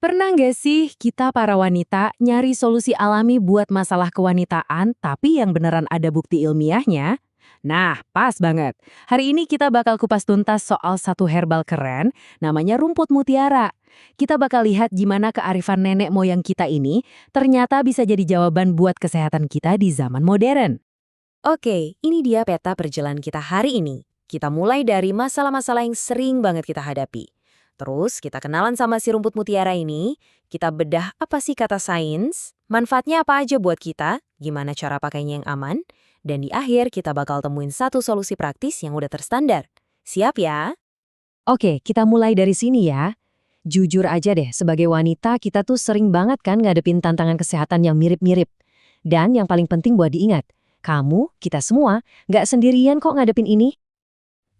Pernah nggak sih kita para wanita nyari solusi alami buat masalah kewanitaan tapi yang beneran ada bukti ilmiahnya? Nah, pas banget. Hari ini kita bakal kupas tuntas soal satu herbal keren namanya rumput mutiara. Kita bakal lihat gimana kearifan nenek moyang kita ini ternyata bisa jadi jawaban buat kesehatan kita di zaman modern. Oke, ini dia peta perjalanan kita hari ini. Kita mulai dari masalah-masalah yang sering banget kita hadapi. Terus kita kenalan sama si rumput mutiara ini, kita bedah apa sih kata sains, manfaatnya apa aja buat kita, gimana cara pakainya yang aman, dan di akhir kita bakal temuin satu solusi praktis yang udah terstandar. Siap ya? Oke, kita mulai dari sini ya. Jujur aja deh, sebagai wanita kita tuh sering banget kan ngadepin tantangan kesehatan yang mirip-mirip. Dan yang paling penting buat diingat, kamu, kita semua, nggak sendirian kok ngadepin ini.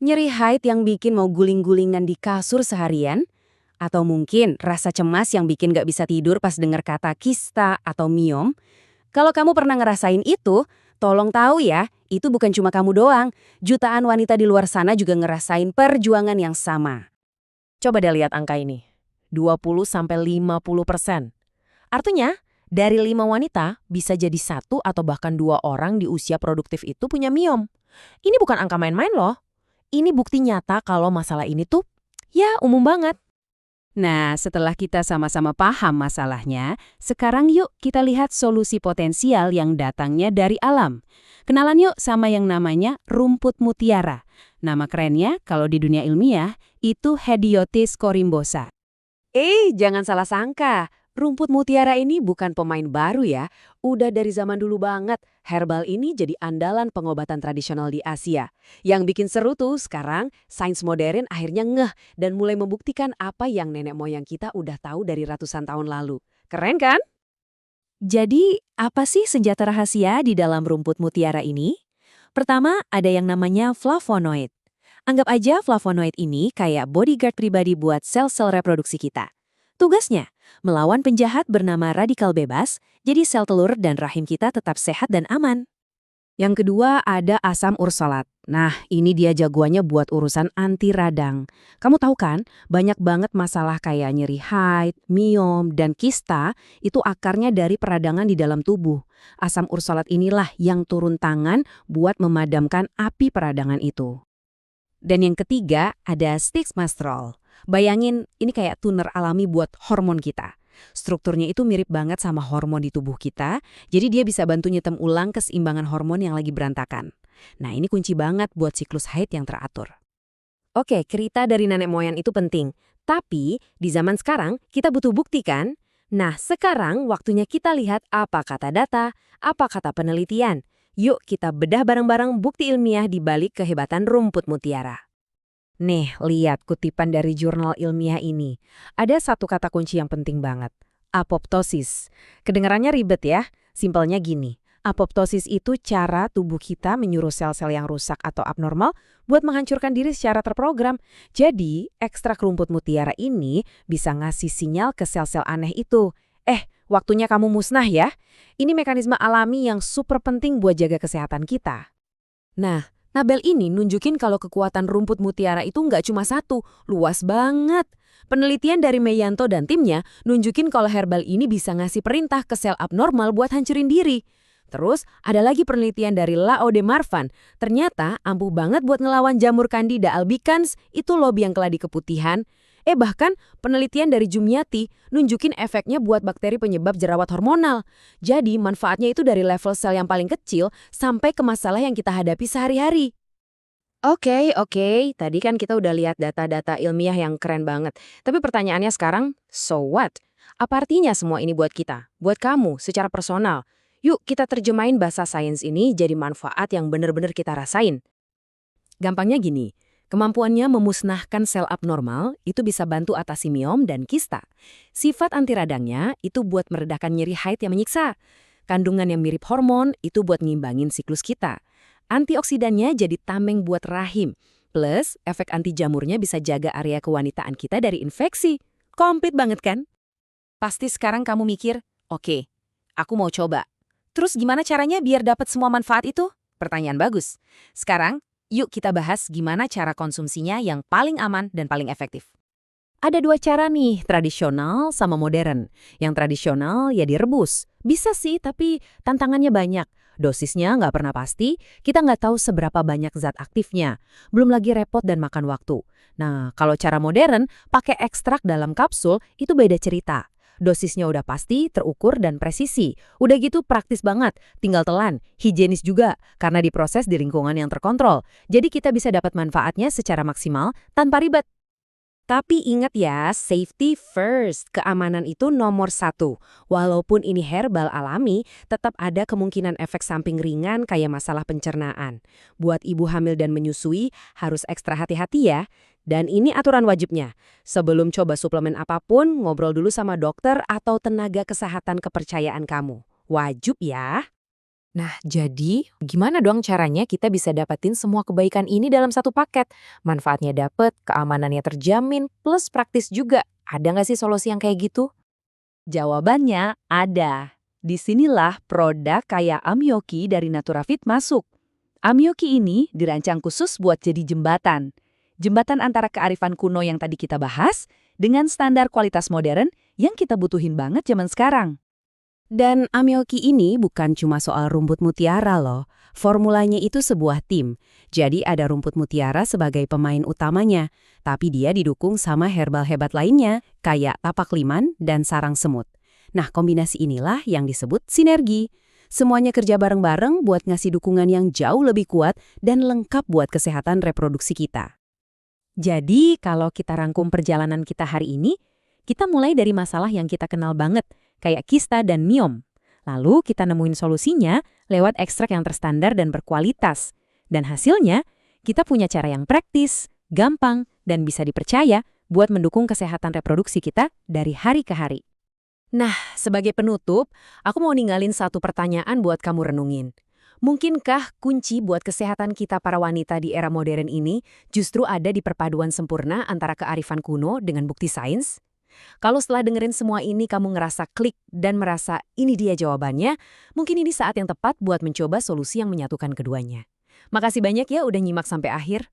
Nyeri haid yang bikin mau guling-gulingan di kasur seharian? Atau mungkin rasa cemas yang bikin gak bisa tidur pas dengar kata kista atau miom? Kalau kamu pernah ngerasain itu, tolong tahu ya, itu bukan cuma kamu doang. Jutaan wanita di luar sana juga ngerasain perjuangan yang sama. Coba deh lihat angka ini. 20–50%. Artinya, dari 5 wanita bisa jadi satu atau bahkan 2 orang di usia produktif itu punya miom. Ini bukan angka main-main loh. Ini bukti nyata kalau masalah ini tuh, ya umum banget. Nah, setelah kita sama-sama paham masalahnya, sekarang yuk kita lihat solusi potensial yang datangnya dari alam. Kenalan yuk sama yang namanya rumput mutiara. Nama kerennya, kalau di dunia ilmiah, itu Hediotis corymbosa. Jangan salah sangka. Rumput mutiara ini bukan pemain baru ya. Udah dari zaman dulu banget, herbal ini jadi andalan pengobatan tradisional di Asia. Yang bikin seru tuh sekarang, sains modern akhirnya ngeh dan mulai membuktikan apa yang nenek moyang kita udah tahu dari ratusan tahun lalu. Keren kan? Jadi, apa sih senjata rahasia di dalam rumput mutiara ini? Pertama, ada yang namanya flavonoid. Anggap aja flavonoid ini kayak bodyguard pribadi buat sel-sel reproduksi kita. Tugasnya, melawan penjahat bernama radikal bebas, jadi sel telur dan rahim kita tetap sehat dan aman. Yang kedua ada asam ursolat. Nah, ini dia jagoannya buat urusan anti radang. Kamu tahu kan, banyak banget masalah kayak nyeri haid, miom, dan kista itu akarnya dari peradangan di dalam tubuh. Asam ursolat inilah yang turun tangan buat memadamkan api peradangan itu. Dan yang ketiga ada Stixmastrol. Bayangin, ini kayak tuner alami buat hormon kita. Strukturnya itu mirip banget sama hormon di tubuh kita, jadi dia bisa bantu nyetem ulang keseimbangan hormon yang lagi berantakan. Nah, ini kunci banget buat siklus haid yang teratur. Oke, cerita dari nenek moyang itu penting. Tapi, di zaman sekarang, kita butuh bukti kan? Nah, sekarang waktunya kita lihat apa kata data, apa kata penelitian. Yuk kita bedah bareng-bareng bukti ilmiah di balik kehebatan rumput mutiara. Nih, lihat kutipan dari jurnal ilmiah ini. Ada satu kata kunci yang penting banget. Apoptosis. Kedengarannya ribet ya? Simpelnya gini. Apoptosis itu cara tubuh kita menyuruh sel-sel yang rusak atau abnormal buat menghancurkan diri secara terprogram. Jadi, ekstrak rumput mutiara ini bisa ngasih sinyal ke sel-sel aneh itu. Waktunya kamu musnah ya. Ini mekanisme alami yang super penting buat jaga kesehatan kita. Nah, tabel ini nunjukin kalau kekuatan rumput mutiara itu nggak cuma satu, luas banget. Penelitian dari Meyanto dan timnya nunjukin kalau herbal ini bisa ngasih perintah ke sel abnormal buat hancurin diri. Terus, ada lagi penelitian dari Lao de Marvan. Ternyata ampuh banget buat ngelawan jamur Candida albicans, itu lobi yang keladi keputihan. Bahkan penelitian dari Jumyati nunjukin efeknya buat bakteri penyebab jerawat hormonal. Jadi manfaatnya itu dari level sel yang paling kecil sampai ke masalah yang kita hadapi sehari-hari. Oke. Tadi kan kita udah lihat data-data ilmiah yang keren banget. Tapi pertanyaannya sekarang, so what? Apa artinya semua ini buat kita? Buat kamu, secara personal? Yuk kita terjemahin bahasa sains ini jadi manfaat yang benar-benar kita rasain. Gampangnya gini. Kemampuannya memusnahkan sel abnormal itu bisa bantu atasi miom dan kista. Sifat anti radangnya itu buat meredakan nyeri haid yang menyiksa. Kandungan yang mirip hormon itu buat ngimbangin siklus kita. Antioksidannya jadi tameng buat rahim. Plus, efek anti jamurnya bisa jaga area kewanitaan kita dari infeksi. Komplit banget kan? Pasti sekarang kamu mikir, oke, aku mau coba. Terus gimana caranya biar dapat semua manfaat itu? Pertanyaan bagus. Sekarang, yuk kita bahas gimana cara konsumsinya yang paling aman dan paling efektif. Ada dua cara nih, tradisional sama modern. Yang tradisional ya direbus. Bisa sih, tapi tantangannya banyak. Dosisnya nggak pernah pasti, kita nggak tahu seberapa banyak zat aktifnya. Belum lagi repot dan makan waktu. Nah, kalau cara modern, pakai ekstrak dalam kapsul, itu beda cerita. Dosisnya udah pasti, terukur, dan presisi. Udah gitu praktis banget, tinggal telan. Higienis juga, karena diproses di lingkungan yang terkontrol. Jadi kita bisa dapat manfaatnya secara maksimal tanpa ribet. Tapi ingat ya, safety first. Keamanan itu nomor satu. Walaupun ini herbal alami, tetap ada kemungkinan efek samping ringan kayak masalah pencernaan. Buat ibu hamil dan menyusui, harus ekstra hati-hati ya. Dan ini aturan wajibnya. Sebelum coba suplemen apapun, ngobrol dulu sama dokter atau tenaga kesehatan kepercayaan kamu. Wajib ya. Nah, jadi gimana dong caranya kita bisa dapetin semua kebaikan ini dalam satu paket? Manfaatnya dapet, keamanannya terjamin, plus praktis juga. Ada nggak sih solusi yang kayak gitu? Jawabannya ada. Disinilah produk kayak Amyoki dari Naturafit masuk. Amyoki ini dirancang khusus buat jadi jembatan. Jembatan antara kearifan kuno yang tadi kita bahas dengan standar kualitas modern yang kita butuhin banget zaman sekarang. Dan Amyoki ini bukan cuma soal rumput mutiara loh. Formulanya itu sebuah tim. Jadi ada rumput mutiara sebagai pemain utamanya. Tapi dia didukung sama herbal hebat lainnya, kayak tapak liman dan sarang semut. Nah, kombinasi inilah yang disebut sinergi. Semuanya kerja bareng-bareng buat ngasih dukungan yang jauh lebih kuat dan lengkap buat kesehatan reproduksi kita. Jadi, kalau kita rangkum perjalanan kita hari ini, kita mulai dari masalah yang kita kenal banget, kayak kista dan miom. Lalu kita nemuin solusinya lewat ekstrak yang terstandar dan berkualitas. Dan hasilnya, kita punya cara yang praktis, gampang, dan bisa dipercaya buat mendukung kesehatan reproduksi kita dari hari ke hari. Nah, sebagai penutup, aku mau ninggalin satu pertanyaan buat kamu renungin. Mungkinkah kunci buat kesehatan kita para wanita di era modern ini justru ada di perpaduan sempurna antara kearifan kuno dengan bukti sains? Kalau setelah dengerin semua ini kamu ngerasa klik dan merasa ini dia jawabannya, mungkin ini saat yang tepat buat mencoba solusi yang menyatukan keduanya. Makasih banyak ya udah nyimak sampai akhir.